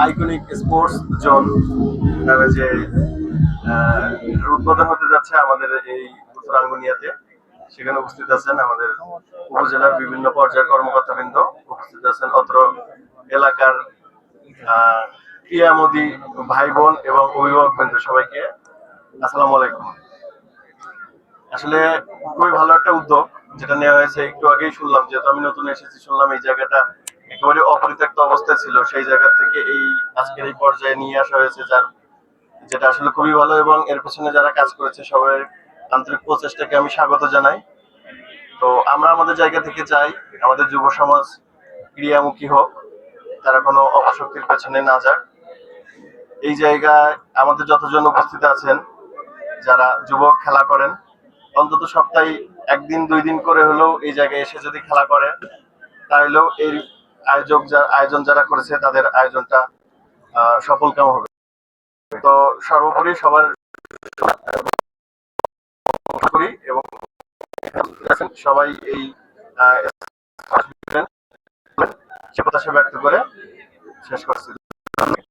Iconic sports zone নামে যে উদ্বোধন হতে যাচ্ছে আমাদের এই উত্তরাঙ্গুনিয়াতে, সেখানে উপস্থিত আছেন আমাদের উপজেলার বিভিন্ন পর্যায়ের কর্মকর্তাবৃন্দ, উপস্থিত আছেন অত্র এলাকার ক্রীড়ামোদী ভাই বোন এবং অভিভাবক বৃন্দ, সবাইকে আসসালামু আলাইকুম। আসলে খুবই ভালো একটা উদ্যোগ যেটা নেওয়া হয়েছে। একটু আগেই শুনলাম, যেহেতু আমি নতুন এসেছি, শুনলাম এই জায়গাটা একেবারে অপরিত্যক্ত অবস্থায় ছিল, সেই জায়গা থেকে এই আজকের এই পর্যায়ে নিয়ে আসা হয়েছে, যার যেটা আসলে খুবই ভালো, এবং এর পেছনে যারা কাজ করেছে সবাই আন্তরিক প্রচেষ্টাকে আমি স্বাগত জানাই। তো আমরা আমাদের জায়গা থেকে চাই আমাদের যুব সমাজ ক্রিয়ামুখী হোক, তারা কোনো অপশক্তির পেছনে না যাক। এই জায়গায় আমাদের যতজন উপস্থিত আছেন যারা যুবক খেলা করেন, অন্তত সপ্তাহে একদিন দুই দিন করে হলেও এই জায়গায় এসে যদি খেলা করে, তাহলেও এই আয়োজন যারা করেছে তাদের আয়োজনটা সফল কাম হবে। তো সর্বোপরি সবার করি এবং সবাই এই সে প্রত্যাশা ব্যক্ত করে শেষ করছি।